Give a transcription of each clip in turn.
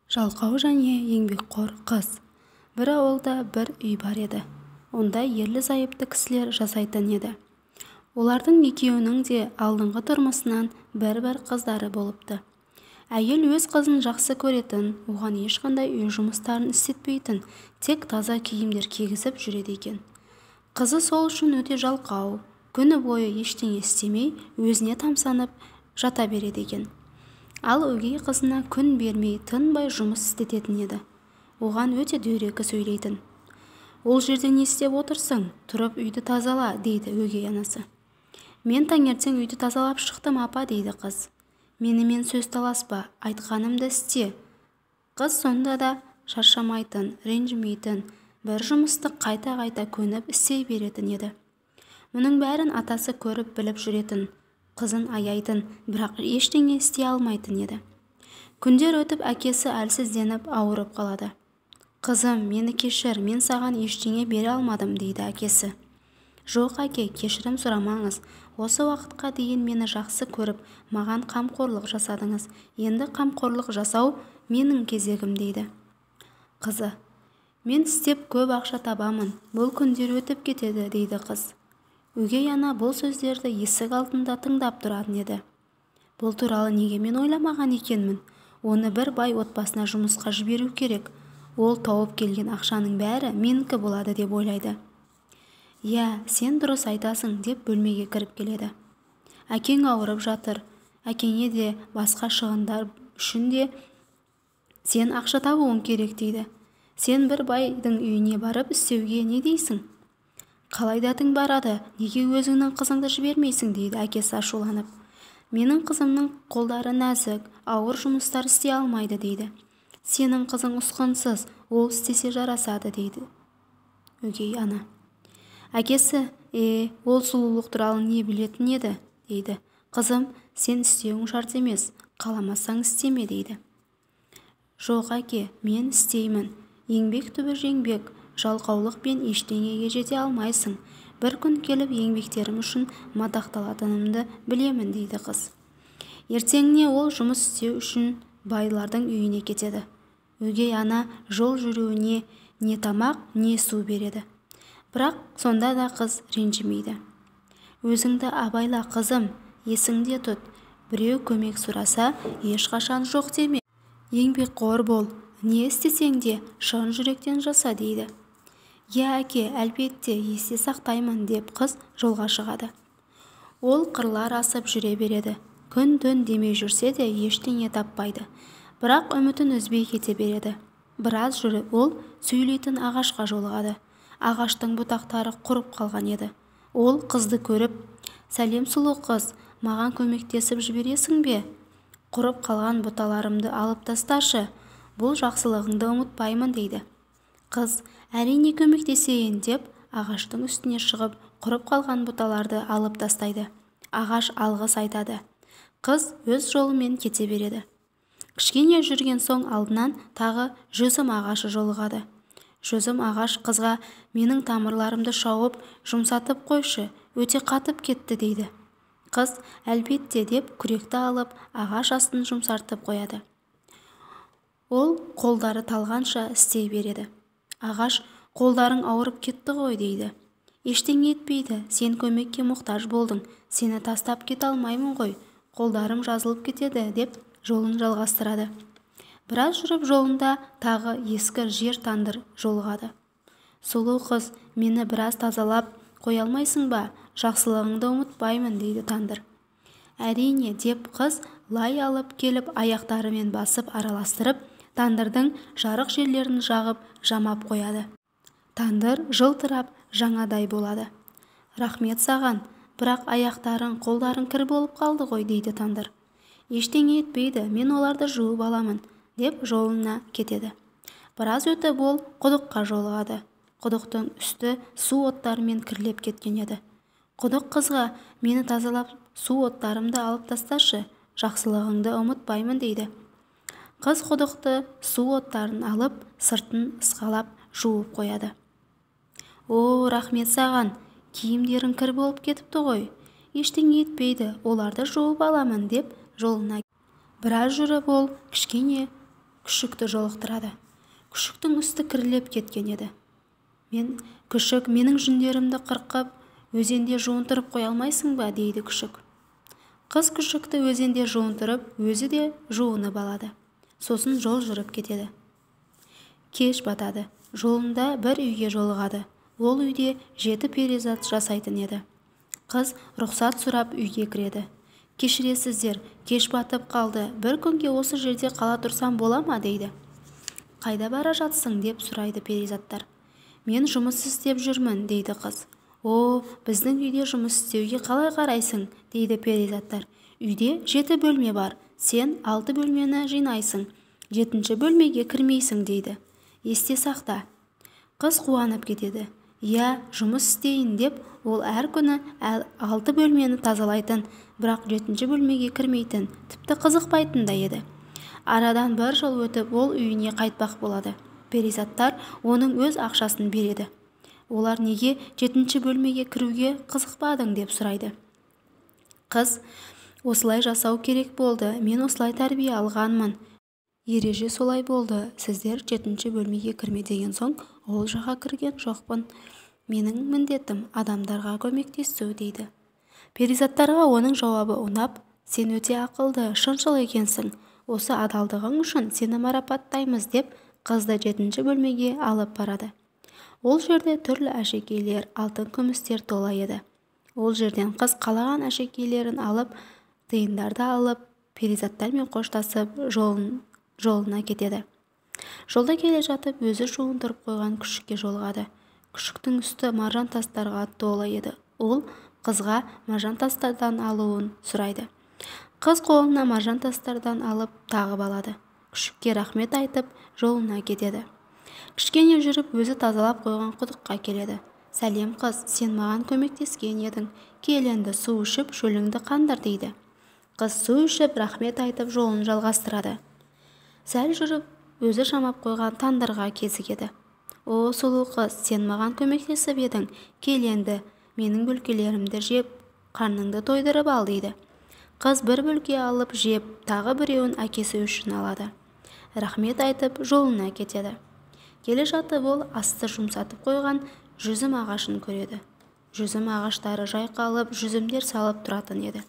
Жалқау және еңбекқор қыз. Бір ауылда бір үй бар еді. Онда ерлі-зайыпты кісілер жасайтын еді. Олардың екеуінің де алдыңғы тұрмысынан бір-бір қыздары болыпты. Әйел өз қызын жақсы көретін, оған ешқандай үй жұмыстарын істетпейтін, тек таза киімдер кигізіп жүреді екен. Қызы сол үшін өте жалқау, күні бойы ештеңе істемей, өзіне тамсанып жата береді екен. Ал өгей қызына күн бермей, тынбай жұмыс істететін еді. Оған өте дөрекі сөйлейтін. «Ол жерде не істеп отырсың? Тұрып үйді тазала», дейді өгей анасы. «Мен таңертең үйді тазалап шықтым, апа», дейді қыз. «Менімен сөз таласпа, айтқанымды істе». Қыз сонда да шаршамайтын, ренжімейтін, бір жұмысты қайта-қайта көніп істей беретін еді. Мұның бәрін атасы көріп біліп жүретін, қызын аяйтын, бірақ ештеңе істей алмайтын еді. Күндер өтіп әкесі әлсізденіп ауырып қалады. «Қызым, мені кешір, мен саған ештеңе бере алмадым», дейді әкесі. «Жоқ әке, кешірім сұрамаңыз. Осы уақытқа дейін мені жақсы көріп, маған қамқорлық жасадыңыз. Енді қамқорлық жасау менің кезегім», дейді. Қызы: «Мен істеп көп ақша табамын, бұл күндер өтіп кетеді», дейді қыз. Өгей ана бұл сөздерді есік алдында тыңдап тұратын еді. Бұл туралы неге мен ойламаған екенмін? Оны бір бай отбасына жұмысқа жіберу керек. Ол тауып келген ақшаның бәрі менікі болады деп ойлайды. «Иә, сен дұрыс айтасың», деп бөлмеге кіріп келеді. «Әкең ауырып жатыр. Әкеңе де басқа шығындар үшін де сен ақша табуың керек», дейді. «Сен бір байдың үйіне барып істеуге не дейсің?» «Қалай дәтің барады, неге өзіңнің қызыңды жібермейсің?» дейді әкесі ашуланып. «Менің қызымның қолдары нәзік, ауыр жұмыстар істей алмайды», дейді. «Сенің қызың ұсқынсыз, ол істесе жарасады», дейді өгей ана. Әкесі: «Ол сұлулық туралы не білетін еді?» дейді. «Қызым, сен істеуің шарт емес, қаламасаң істеме», дейді. «Жоқ әке, мен істеймін. Еңбек түбі жеңбек, жалқаулықпен ештеңеге жете алмайсың. Бір күн келіп еңбектерім үшін мадақталатынымды білемін», дейді қыз. Ертеңіне ол жұмыс істеу үшін байлардың үйіне кетеді. Өгей ана жол жүруіне не тамақ, не су береді. Бірақ сонда да қыз ренжімейді. «Өзіңді абайла, қызым, есіңде тұт. Біреу көмек сұраса, ешқашан жоқ деме. Еңбекқор бол, не істесең де шын жүректен жаса», дейді. «Иә әке, әлбетте, есте сақтаймын», деп қыз жолға шығады. Ол қырлар асып жүре береді. Күн-түн демей жүрсе де ештеңе таппайды. Бірақ үмітін үзбей кете береді. Біраз жүріп ол сөйлейтін ағашқа жолығады. Ағаштың бұтақтары құрып қалған еді. Ол қызды көріп: «Сәлем сұлу қыз, маған көмектесіп жібересің бе? Құрып қалған бұталарымды алып тасташы, бұл жақсылығыңды ұмытпаймын», дейді. Қыз: «Әрине көмектесейін», деп ағаштың үстіне шығып, құрып қалған бұталарды алып тастайды. Ағаш алғыс айтады. Қыз өз жолымен кете береді. Кішкене жүрген соң алдынан тағы жүзім ағашы жолығады. Жүзім ағаш қызға: «Менің тамырларымды шауып, жұмсатып қойшы, өте қатып кетті», дейді. Қыз: «Әлбетте», деп күректі алып, ағаш астын жұмсартып қояды. Ол қолдары талғанша істей береді. Ағаш: «Қолдарың ауырып кетті ғой», дейді. «Ештеңе етпейді, сен көмекке мұқтаж болдың, сені тастап кете алмаймын ғой, қолдарым жазылып кетеді», деп жолын жалғастырады. Біраз жүріп жолында тағы ескі жер тандыр жолығады. «Сұлу қыз, мені біраз тазалап қоя алмайсың ба? Жақсылығыңды ұмытпаймын», дейді тандыр. «Әрине», деп қыз лай алып келіп аяқтарымен басып араластырып, тандырдың жарық жерлерін жағып жамап қояды. Тандыр жылтырап жаңадай болады. «Рахмет саған, бірақ аяқтарың, қолдарың кір болып қалды ғой», дейді тандыр. «Ештеңе етпейді, мен оларды жуып аламын», деп жолына кетеді. Біраз өтіп ол құдыққа жолығады. Құдықтың үсті су оттарымен кірлеп кеткен еді. Құдық қызға: «Мені тазалап, су оттарымды алып тасташы, жақсылығыңды ұмытпаймын», дейді. Қыз құдықты су оттарын алып, сыртын ысқалап жуып қояды. «О, рахмет саған, киімдерің кір болып кетіпті ғой. Ештеңе етпейді, оларды жуып аламын», деп жолына. Біраз жүріп ол кішкене күшікті жолықтырады. Күшіктің үсті кірілеп кеткен еді. Күшік, менің жүндерімді қырқып, өзенде жуындырып қоя алмайсың ба, дейді күшік. Қыз күшікті өзенде жуындырып, өзі де жуынып алады. Сосын жол жүріп кетеді. Кеш батады. Жолында бір үйге жолығады. Ол үйде 7 перизат жасайтын еді. Қыз рұқсат сұрап үйге кіреді. Кешіресіздер, кеш батып қалды. Бір күнге осы жерде қала тұрсам бола ма, дейді. Қайда бара жатсың, деп сұрайды перизаттар. Мен жұмыс істеп жүрмін, дейді қыз. О, біздің үйде жұмыс істеуге қалай қарайсың, дейді перизаттар. Үйде 7 бөлме бар. Сен 6 бөлмені жинайсың. 7-ші бөлмеге кірмейсің, дейді. Есте сақта. Қыз қуанып кетеді. Я, жұмыс істейін деп, ол әр күні 6 бөлмені тазалайтын, бірақ 7-ші бөлмеге кірмейтін, тіпті қызықпайтын да еді. Арадан бір жыл өтіп, ол үйіне қайтпақ болады. Перизаттар оның өз ақшасын береді. Олар неге 7-ші бөлмеге кіруге қызықпадың, деп сұрайды. Қыз, осылай жасау керек болды, мен осылай тәрбие алғанмын. Ереже солай болды, сіздер 7-ші бөлмеге кірме деген соң, ол жаққа кірген жоқпын. Менің міндетім адамдарға көмектесу, дейді. Перизаттарға оның жауабы ұнап, сен өте ақылды, шыншыл екенсің. Осы адалдығың үшін сені марапаттаймыз, деп қызды 7-ші бөлмеге алып барады. Ол жерде түрлі әшекейлер, алтын күмістер тола еді. Ол жерден қыз қалаған әшекейлерін алып, тиындарды алып, перизаттармен қоштасып, жолына кетеді. Жолда келе жатып, өзі жуындырып қойған күшікке жолығады. Күшіктің үсті маржан тастарға толы еді. Ол қызға маржан тастардан алуын сұрайды. Қыз қолына маржан тастардан алып тағып алады. Күшікке рахмет айтып, жолына кетеді. Кішкене жүріп, өзі тазалап қойған құдыққа келеді. Сәлем қыз, сен маған көмектескен едің. Кел енді су ішіп, шөліңді қандыр, дейді. Қыз су ішіп, рахмет айтып, жолын жалғастырады. Сәл жүріп, өзі жамап қойған тандырға кезігеді. О, сұлу қыз, сен маған көмектесіп едің. Кел енді, менің бөлкелерімді жеп, қарныңды тойдырып ал, дейді. Қыз бір бөлке алып жеп, тағы біреуін әкесі үшін алады. Рахмет айтып, жолына кетеді. Келе жатып, ол асты жұмсатып қойған жүзім ағашын көреді. Жүзім ағаштары жайқалып, жүзімдер салып тұратын еді.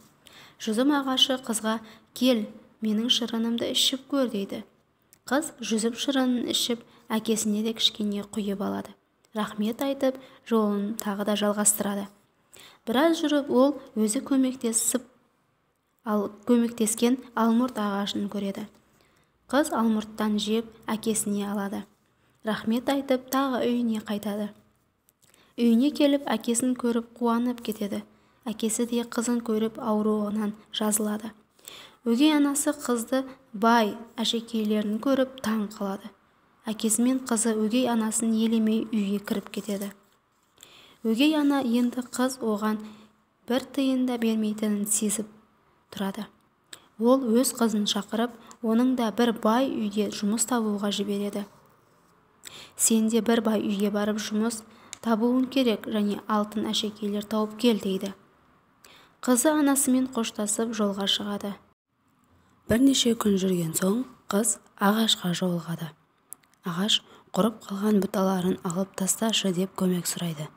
Жүзім ағашы қызға, кел, менің шырынымды ішіп көр, дейді. Қыз жүзім шырынын ішіп, әкесіне де кішкене құйып алады. Рахмет айтып, жолын тағы да жалғастырады. Біраз жүріп, ол өзі көмектескен алмұрт ағашын көреді. Қыз алмұрттан жеп, әкесіне алады. Рахмет айтып, тағы үйіне қайтады. Үйіне келіп, әкесін көріп, қуанып кетеді. Әкесі де қызын көріп, ауруынан жазылады. Өгей анасы қызды бай әшекейлерін көріп таң қалады. Әкесі мен қызы өгей анасын елемей үйге кіріп кетеді. Өгей ана енді қыз оған бір тиын да бермейтінін сезіп тұрады. Ол өз қызын шақырып, оның да бір бай үйде жұмыс табуға жібереді. Сен де бір бай үйге барып жұмыс табуың керек, және алтын әшекейлер тауып кел, дейді. Қызы анасымен қоштасып жолға шығады. Бірнеше күн жүрген соң, қыз ағашқа жолығады. Ағаш құрып қалған бұталарын алып тасташы деп көмек сұрайды.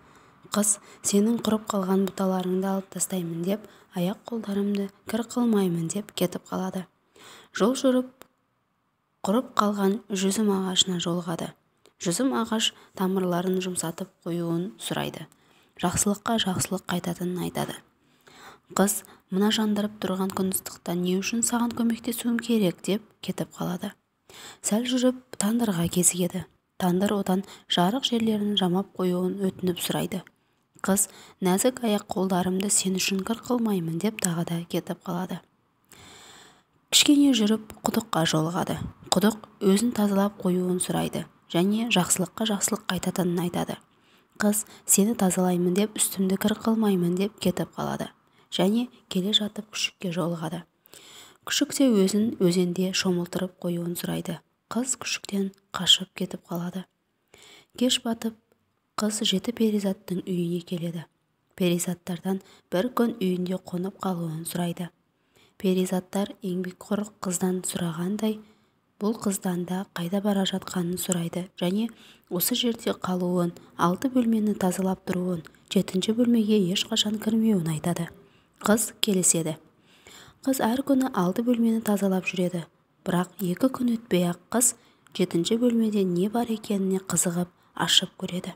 Қыз, сенің құрып қалған бұталарыңды алып тастаймын деп, аяқ қолдарымды кір қылмаймын деп кетіп қалады. Жол жүріп, құрып қалған жүзім ағашына жолығады. Жүзім ағаш тамырларын жұмсатып қоюын сұрайды. Жақсылыққа жақсылық қайтатынын айтады. Қыз, мына жандырып тұрған күн ыстықта не үшін саған көмектесуім керек деп кетіп қалады. Сәл жүріп, тандырға кезігеді. Тандыр одан жарық жерлерін жамап қоюын өтініп сұрайды. Қыз, нәзік аяқ қолдарымды сен үшін кір қылмаймын деп тағы да кетіп қалады. Кішкене жүріп, құдыққа жолығады. Құдық өзін тазалап қоюын сұрайды, және жақсылыққа жақсылық қайтатынын айтады. Қыз, сені тазалаймын деп, үстімді кір қылмаймын деп кетіп қалады. Және келе жатып күшікке жолығады. Күшік те өзін өзенде шомылтырып қоюын сұрайды. Қыз күшіктен қашып кетіп қалады. Кеш батып, қыз 7 перизаттың үйіне келеді. Перизаттардан бір күн үйінде қонып қалуын сұрайды. Перизаттар еңбекқор қыздан сұрағандай бұл қыздан да қайда бара жатқанын сұрайды және осы жерде қалуын, 6 бөлмені тазалап тұруын, 7 бөлмеге ешқашан кірмеуін айтады. Қыз келіседі. Қыз әр күні 6 бөлмені тазалап жүреді. Бірақ 2 күн өтпей-ақ қыз 7 бөлмеде не бар екеніне қызығып ашып көреді.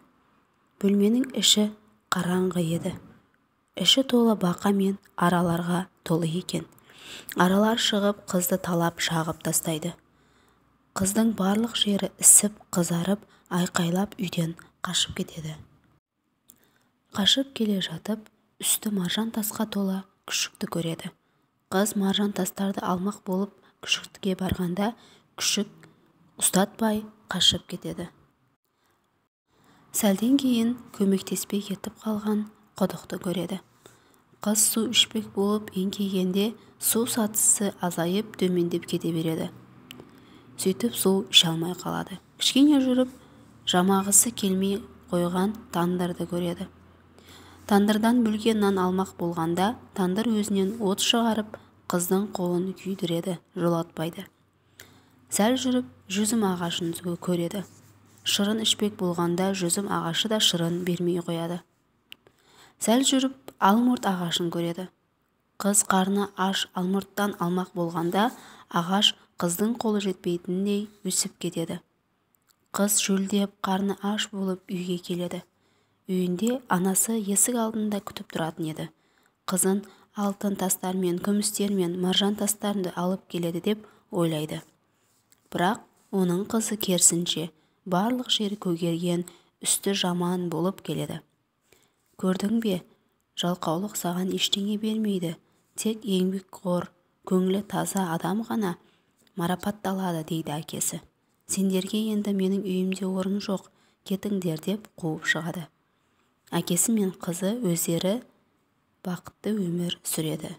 Бөлменің іші қараңғы еді. Іші толы бақа мен араларға толы екен. Аралар шығып қызды талап шағып тастайды. Қыздың барлық жері ісіп, қызарып, айқайлап үйден қашып кетеді. Қашып келе жатып, үсті маржан тасқа толы күшікті көреді. Қыз маржан тастарды алмақ болып күшіктіге барғанда, күшік ұстатпай қашып кетеді. Сәлден кейін көмектеспей кетіп қалған құдықты көреді. Қыз су ішпек болып еңкейгенде су сатысы азайып төмендеп кете береді. Сөйтіп су іше алмай қалады. Кішкене жүріп, жамағысы келмей қойған тандырды көреді. Тандырдан бөлген нан алмақ болғанда, тандыр өзінен от шығарып, қыздың қолын күйдіреді, жолатпайды. Сәл жүріп, жүзім ағашын көреді. Шырын ішпек болғанда, жүзім ағашы да шырын бермей қояды. Сәл жүріп, алмұрт ағашын көреді. Қыз қарны аш алмұрттан алмақ болғанда, ағаш қыздың қолы жетпейтіндей өсіп кетеді. Қыз шөлдеп, қарны аш болып үйге келеді. Үйінде анасы есік алдында күтіп тұратын еді. Қызын алтын тастармен, күмістермен, маржан тастарымды алып келеді деп ойлайды. Бірақ оның қызы керісінше барлық жері көгерген, үсті жаман болып келеді. Көрдің бе, жалқаулық саған ештеңе бермейді. Тек еңбекқор, көңілі таза адам ғана марапатталады, дейді әкесі. Сендерге енді менің үйімде орын жоқ, кетіңдер деп қуып шығады. Әкесі мен қызы өздері бақытты өмір сүреді.